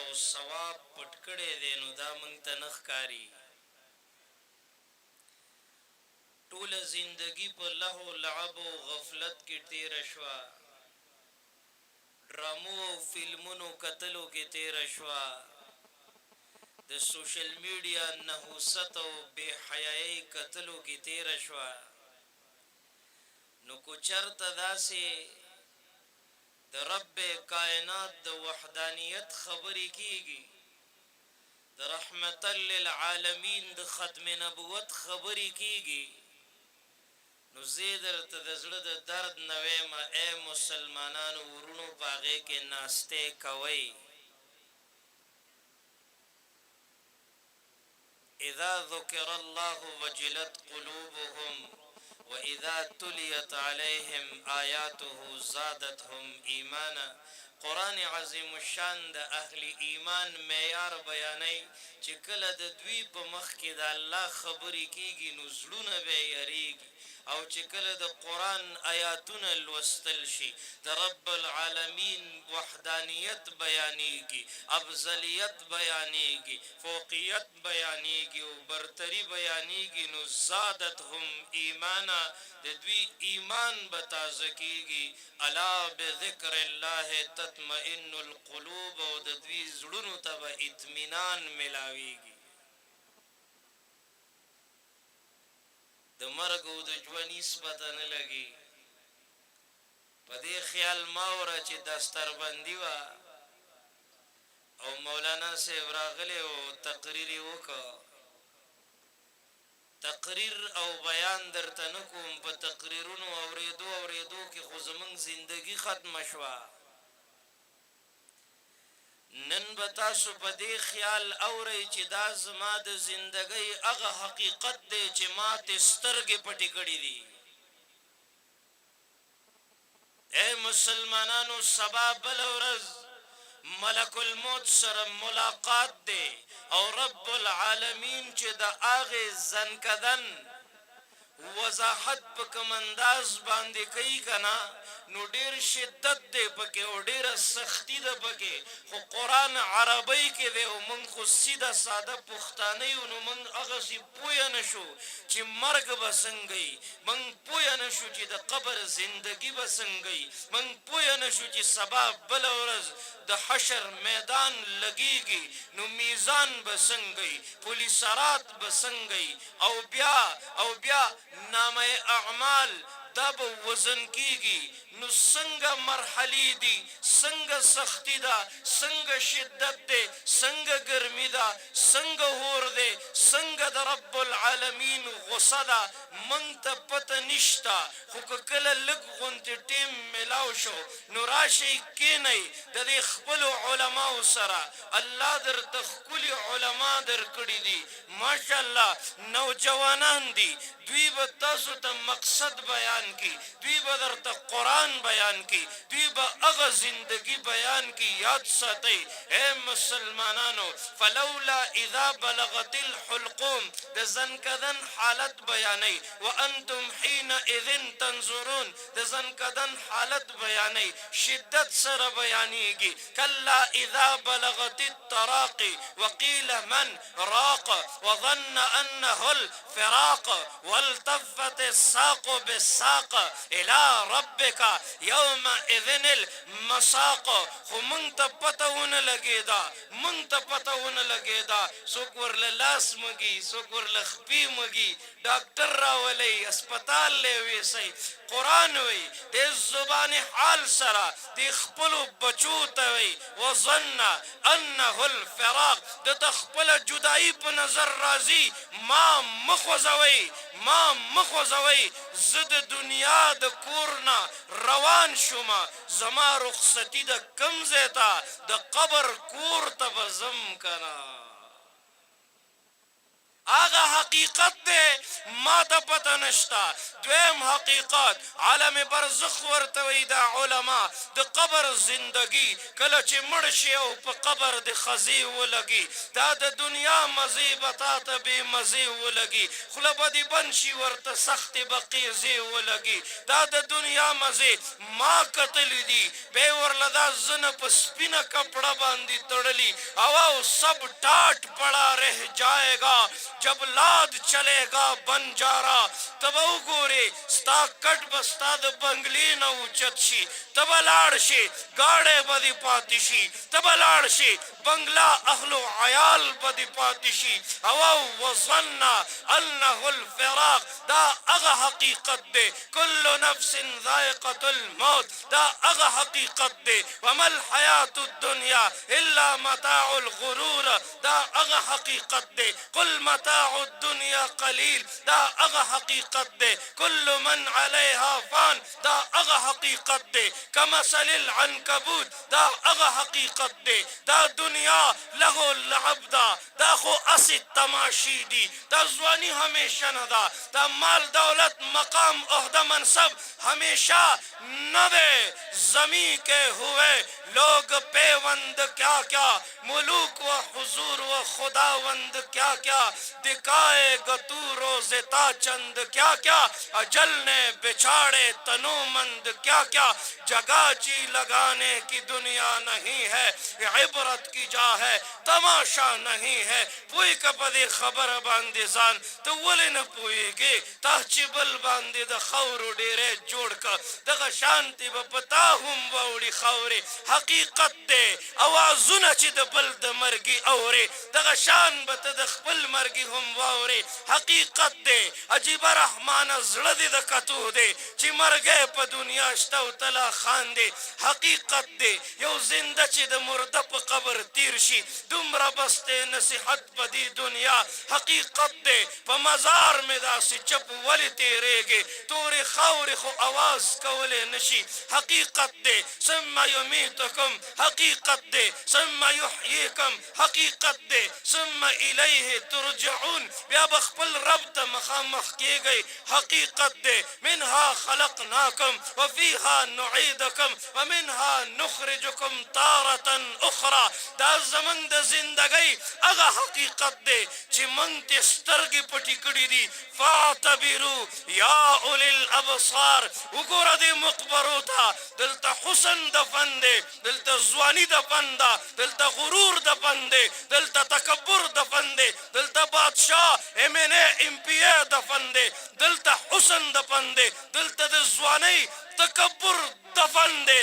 او ثواب پټ کړی دی نو دا موږ ته نه ښکاري. ټوله زندگی په لهو لعب او غفلت کې تیره شوه، ډرامو او فلمونو کتلو کې تیره شوه، د سوشل میډیا نحوست او بې حیایۍ کتلو کې تیره شوه. نو کو چرته داسې د رب کائنات د وحدانیت خبرې کیږي، د رحمت للعالمین د ختم نبوت خبرې کیږي، نو زه درته د زړه د درد نه وایم ای مسلمانانو ورونو په هغې کې ناستې کوئ. اذا ذکر الله وجلت قلوبهم وَإِذَا تُلِيَتْ عَلَيْهِمْ آيَاتُهُ زَادَتْهُمْ إِيمَانًا. قرآن عظیم الشان د اهل ایمان معیار بیانوي چې کله د دوی په مخ کې د الله خبرې کېږي نو زړونه به یې یریږي، او چې کله د قرآن آیاتونه لوستل شي د رب العالمین وحدانیت بیانېږي، افضلیت بیانېږي، فوقیت بیانېږي او برتری بیانېږي، نو زادتهم ایمانا د دوی ایمان به تازه کېږي. الا بذکر الله تطمئن القلوب، او د دوی زړونو ته به اطمینان ملاویږي. د مرګ او د ژوند هېڅ پته نه لګي. په دې خیال ما وره چې دستربندي وه او مولانا صاحب راغلی او تقریر یې وکړ. تقریر او بیان درته نه کوم، په تقریرونو اورېدو کې خو زمونږ زندگی ختمه شوه. نن به تاسو په دې خیال اورئ چې دا زما د زندګۍ هغه حقیقت دی چې ماتې سترګې پټې کړي دي. ای مسلمانانو سبا بله ورځ ملک الموت سره ملاقات دی، او رب العالمین چې د هغې زنکدن وضاحت په کوم انداز باندې کوي که نه، نو ډېر شدت دی پکې او ډېره سختي ده پکې، خو قرآن عربۍ کې دی او موږ خو سیده ساده پښتانه یو، نو موږ هغسې پوه نه شو چې مرګ به څنګه وي، موږ پوه نه شو چې د قبر زندګي به څنګه وي، موږ پوه نه شو چې سبا بله ورځ د حشر میدان لګیږي نو میزان به څنګه وي، پولیسرات به څنګه وي، او بیا نامه اعمال دا به وزن کیږي. نو څنګه مرحلې دي، څنګه سختی ده، څنګه شدت دی، څنګه ګرمي ده، څنګه اور دی، څنګه د رب العالمین غصه ده، موږ ته پته نشته. خو که کله لږ غوندې ټیم میلاو شو نو راشئ کینئ د دې خپلو علماو سره. الله درته ښکلي علما درکړي دي، ماشاءالله نوجوانان دي، دوی به تاسو ته مقصد بیان کی، دوی به درته قرآن بیان کی، دوی به هغه زندگی بیان کی. یاد ساتئ اے مسلمانانو، فلولا اذا بلغت الحلقوم د زنکدن حالت بیانئ، وانتم حینئذ تنظرون د زنکدن حالت بیانئ، شدت سره بیانیږي. کلا اذا بلغت التراقي وقیل من راق وظن انه الفراق والتفت الساق بالساق الى ربك يومئذ المساق. خو مونږ ته پته ونه لګېده، مونږ ته پته ونه لګېده، څوک ورله لاس مږي، څوک ورله خپې مږي، ډاکټر راولئ، اسپتال لی ویسئ. قرآن وی د زبان حال سره د خپلو بچو ته وی وظن انه الفراق، د ته خپله جدایي په نظر راځي، ما مخوځوئ، ما مخوځوئ، زه د دنیا د کور نه روان شومه، زما رخصتي د کوم ځای ته، د قبر کور ته به ځم که نه. آغا حقیقت دے ما تا پتا نشتا دویم حقیقت عالم برزخ ورتوی دا علماء دا قبر زندگی کله چې مړ شي او په قبر د خزی ولګي دا د دنیا مزی بتا ته بې مزی ولګي خوله به دې بند شي ورته سختې به قیزې ولګي دا د دنیا مزې ما کتلی دي بې ورله دا زنه په سپینه کپړه باندې تړلي او سب ټاټ پڑا رہ جائے گا جب لاد چلے گا بنجارا تب وګورې ستا کټ به ستا د بنګلې نه اوچت شي ته به لاړ شي ګاډی به دې پاتې شي ته به لاړ شي بنگلا اهلو عیال به دې پاتې شي او وظن انه الفراق دا هغه حقیقت دی کل نفس ذائقة الموت دا هغه حقیقت دی وما الحیات الدنیا الا متاع الغرور دا هغه حقیقت دی قل متاع الدنیا قلیل دا هغه حقیقت دی کل من علیها فان دا هغه حقیقت دی کمثل العنکبوت دا هغه حقیقت دی دا دنیا لغو لعب دا دا خو اسی تماشی دی دا ځواني همیشه نه دا دا مال دولت مقام عہدہ منصب ہمیشہ نہ دے زمین کے ہوئے لوگ پیوند کیا کیا ملوک و حضور و خداوند کیا کیا دکھائے گا تو روز تا چند کیا کیا اجل نے بچھاڑے تنومند کیا کیا جگہ جی لگانے کی دنیا نہیں ہے عبرت کی جا ہے تماشا نہیں ہے پوئی کپدی خبر باندې ځان ته ولې نه پوهېږې تا چې بل باندې د خاورو ډېری جوړ که دغه شانتې به په تا هم واوړي خاورې حقیقت دی اوازونه چې د بل د مرګي اورې دغه شان به ته د خپل مرګي هم واورې حقیقت دی عجیبه رحمانه زړه دې د کتو دی چې مرګی په دنیا شته او ته لا خاندې حقیقت دی یو زنده چې د مرده په قبر تیر شي دومره بس دی نصیحت په دې دنیا حقیقت دی په مزار مې داسې چپ ولې تېرېږې تورې خاورې خو اواز کولی نشي حقیقت دی ثم یمیتکم حقیقت دی ثم یحییکم حقیقت دی ثم الیه ترجعون بیا به خپل رب ته مخامخ کېږئ حقیقت دی منها خلقناکم وفیها نعیدکم ومنها نخرجکم تارة اخرى دا زمونږ د زندګۍ هغه حقیقت دی چې موږ ته سترګې پټې کړي دي فاعتبروا یا اولی الابصار وګوره دې مقبرو ته دلته حسن دفن دی دلته ځواني دفن ده دلته غرور دفن دی دلته تکبر دفن دی دلته بادشاه ایم این اے ایم پی اے دفن دی دلته حسن دفن دی دلته د ځوانۍ تکبر دفن دے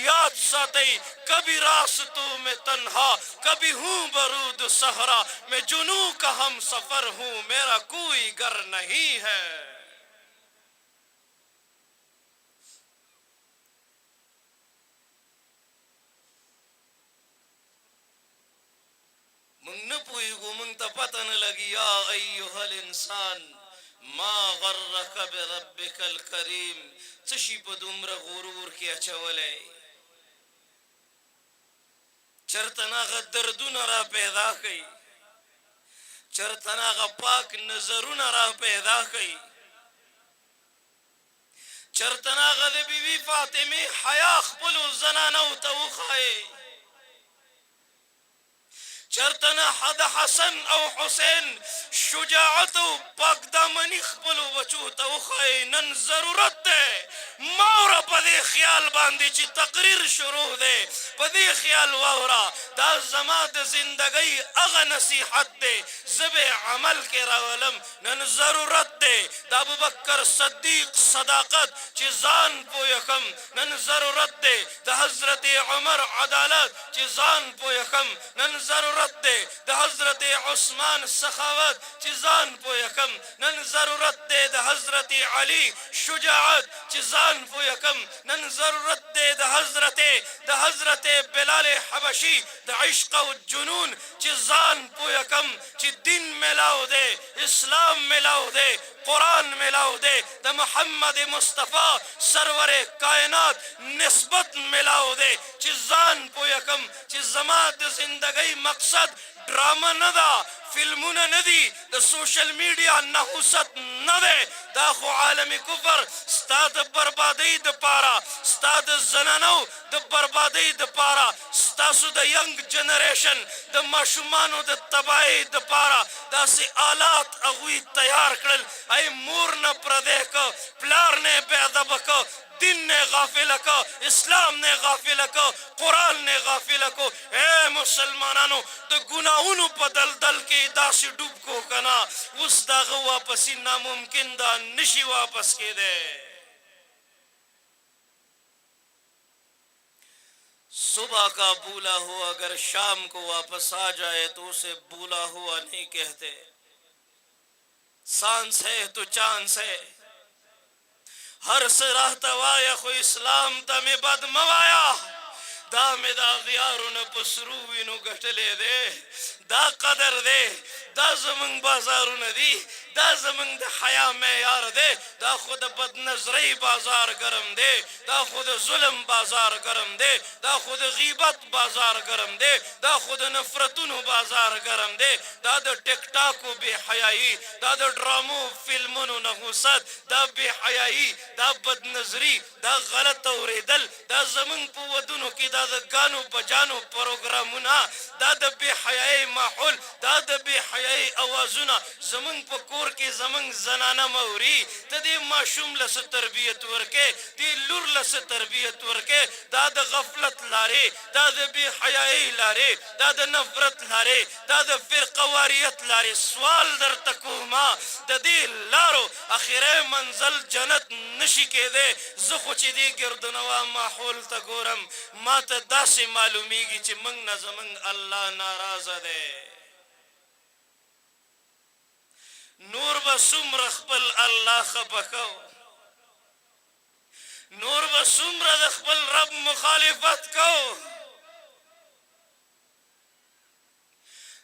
یاد ساتئی کبھی راستوں میں تنہا کبھی ہوں برود صحرا میں جنوں کا ہم سفر ہوں میرا کوئی گھر نہیں ہے منگ نہ پوئیگو منگ تا پتہ نہ لگی یا ایوہ الانسان ما غرک بربک الکریم چشی پا دومره غرور کی اچولی چرتناغ دردون را پیدا کی چرتناغ پاک نظرون را پیدا کی چرتناغ دی بیوی فاطمی حیا خپلو زنانو توخائی چرتنا حد حسن او حسین شجاعت و پاک دامنی خپلو بچو توخائی نن ضرورت دے ماورا پا دے خیال باندے چی تقریر شروع دے پا دے خیال واورا دا زمان دا زندگی اغا نصیحت دے زب عمل کے راولم نن ضرورت دے دا ابو بکر صدیق صداقت چی زان پو یکم نن ضرورت دے دا حضرت عمر عدالت چی زان پو یکم نن ضرورت دے دا حضرت عثمان سخاوت چی زان پو یکم نن ضرورت دے دا حضرت علی شجاعت چی زان پو یکم نن ضرورت دے دا حضرت بلال حبشی دا عشق و جنون چی زان پو یکم چی دین ملاو دے اسلام ملاو دے قرآن ملاو دے دا محمد مصطفیٰ سرور کائنات نسبت ملاو دے چی زان پو یکم چی زمان دا زندگی مقصد ڈرامہ ندا فلمونه نه دي د سوشل میډیا نحوست نه دی دا خو عالم کفر ستا د بربادۍ دپاره ستا د زنانو د بربادۍ دپاره ستاسو د ینګ جنریشن د ماشومانو د تباهۍ دپاره داسې آلات هغوی تیار کړل ای مور نه پردی که پلار نه بېادبه که دین نے غافل کو اسلام نے غافل کو قرآن نے غافل کو اے مسلمانانو د ګناهونو په دلدل کې داسې ډوب کو کنا اوس د هغه واپسي ناممکن ده نشي واپس کېدی صبح کا بولا ہو اگر شام کو واپس آ جائے تو اسے بولا ہوا نہیں کہتے سانس ہے تو چانس ہے هر څه راته وایه خو اسلام ته مې بد مه وایه دا مې د اغیارو نه په سرو وینو ګټلی دی دا قدر دی دا زمونږ بازارونه دي دا زمونږ د حیا معیار دی دا خو د بدنظرۍ بازار ګرم دی دا خو د ظلم بازار ګرم دی دا خو د غیبت بازار ګرم دی دا خو د نفرتونو بازار ګرم دی دا د ټیک ټاکو بې حیایي دا د ډرامو فلمونو نحوست دا بې حیایي دا بدنظري دا غلط اورېدل دا زمونږ په ودونو کې دا د ګانو بجانو پروګرامونه دا د بې حیایي ماحول دا د بې حیایي اوازونه زمونږ په کور کې زمونږ زنانه موري ته دې ماشوم له څه تربیت ورکې دې لور له څه تربیت ورکې دا د غفلت لارې دا د بې حیایي لارې دا د نفرت لارې دا د فرقواریت لارې سوال درته کومه د دې لارو اخري منزل جنت نشي کېدی زه خو چې دې ګردنوا ماحول ته ګورم ما ته داسې معلومیږي چې موږ نه زموږ الله ناراضه دی نور به څومره خپل الله خفه کو نور به څومره د خپل رب مخالفت کو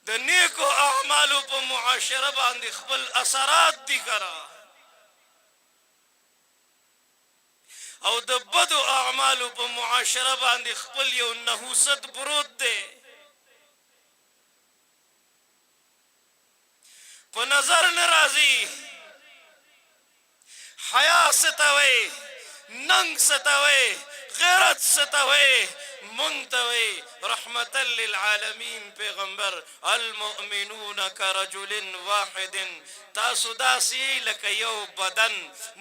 د نیکو اعمالو په معاشره باندې خپل اثرات دي کنه او د بدو اعمالو په معاشره باندې خپل یو نحوست پروت دی په نظر نه راځي حیا څه ته وایي ننګ څه ته وایي غیرت څه ته وایي مونږ ته وایي رحمتا للعالمین پیغمبر المؤمنون کرجل واحد تاسو داسې لکه یو بدن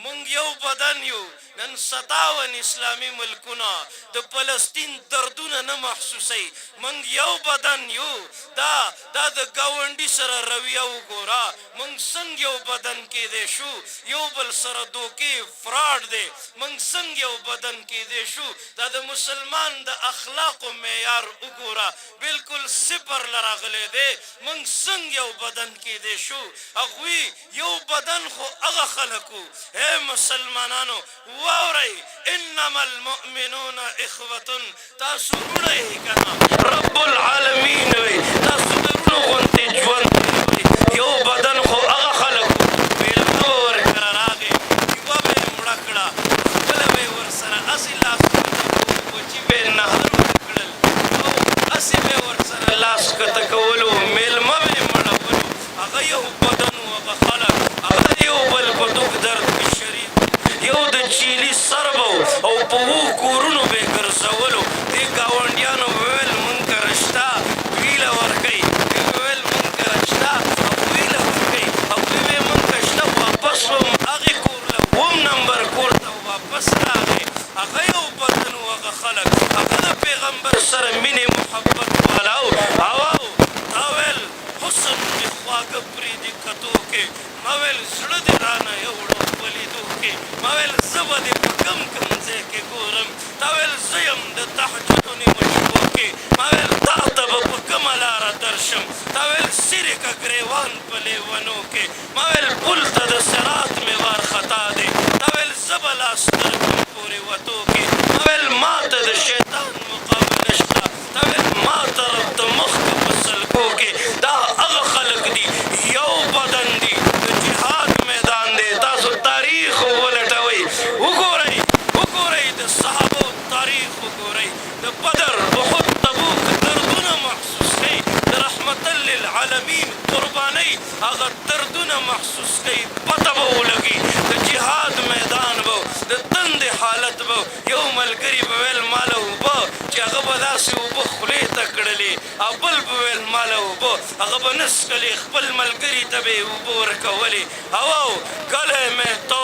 مونږ یو بدن یو نن 57 اسلامي ملکونه د فلسطین دردونه نه محسوسوي مونږ یو بدن یو دا د ګاونډي سره رویه وګوره مونږ څنګه یو بدن کېدی شو یو بل سره دوکې فراډ دی مونږ څنګه یو بدن کېدی شو دا د مسلمان د اخلاقو معیار وګوره بالکل صفر لراغلی دی مونږ څنګه یو بدن کېدی شو هغوی یو بدن خو هغه خلکو اے مسلمانانو واورئ انما المؤمنون اخوة تاسو وروڼه یې که نه رب العالمین وی تاسو د وروڼو غوندې ژوند یو بدن خو هغه خلکو مېلمه به ورکره راغې یوه به یې مړه کړه بله به یې ورسره هسې لاس بچي به یې نهر ورکړل او هسې به یې ورسره لاس کته کولو مېلمه به یې مړولو هغه یو بدن و هغه خلک هغه یو بل په دوک درد کې شریک یو د چیلي سر به او په 7 کورونو به یې ګرځولو دې ګاونډیانو به ویل مونږ کره شته ویله ورکوي دوی به ویل مونږ کره شته او ویله ورکوي هغوی به یې مونږ ته شته واپس به هغې کور له 2 نمبر کور ته واپس راغی هغه یو بدن و هغه خلک هغه د پیغمبر سره مینې محبت والا او تا ویل حسن مې خواږه پرېږدي کتو کې ما ویل زړه دې رانه یوړو په لیدو کې ما ویل زه به دې په کم ځای کې ګورم تا ویل زه یم د تهجدو نیمه شپو کې ما ویل تا ته به په کومه لاره درشم تا ویل سیرې که ګریوان په لیونو کې ما ویل پل ته د صراط مې وارخطا دی تا ویل زه به لا سترګم پورې وتو کې ما ویل ما ته د شیطان مقابله شته تا ویل ما طرف ته مخ په سلګو کې دا هغه خلک دي یو بدن دي د جهاد میدان دی تاسو تاریخ ولټوئ وګورئ د صحابو تاریخ وګورئ د بدر احد تبوک دردونه محسوس کړئ د رحمتا للعالمین قربان کوي هغه دردونه محسوس کوي پته به ولګي د جهاد میدان به د تندې حالت به یو ملګري به ویل ماله اوبه چې هغه به داسې اوبه خولې ته کړلې او بل به ویل ماله اوبه هغه به نه څښلې خپل ملګري ته به یې اوبه ورکولې هوا گلے میں تو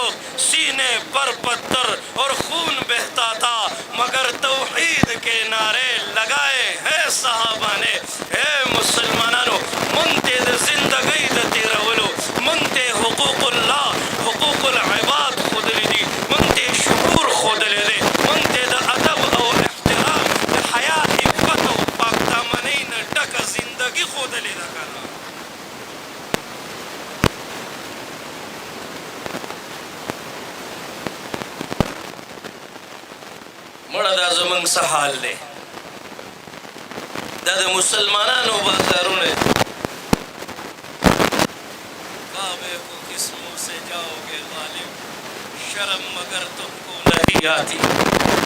سینے پر پتھر اور خون بہتا تھا مگر توحید کے نعرے لگائے ہے صحابہ نے اے مسلمانانو منتے د زندگی د تیرولو منتے حقوق الله حقوق العباد خودلی دي منتے شعور خودلی دي منتے د ادب او احترام د حیا عفت او پاک دامنۍ نه ډکه زندگی خودلی ده کنه مړه دا زمونږ څه حال دی دا د مسلمانانو بازارونه کعبے کو قسموں سے جاؤ گے غالب شرم مگر تم کو نہیں آتی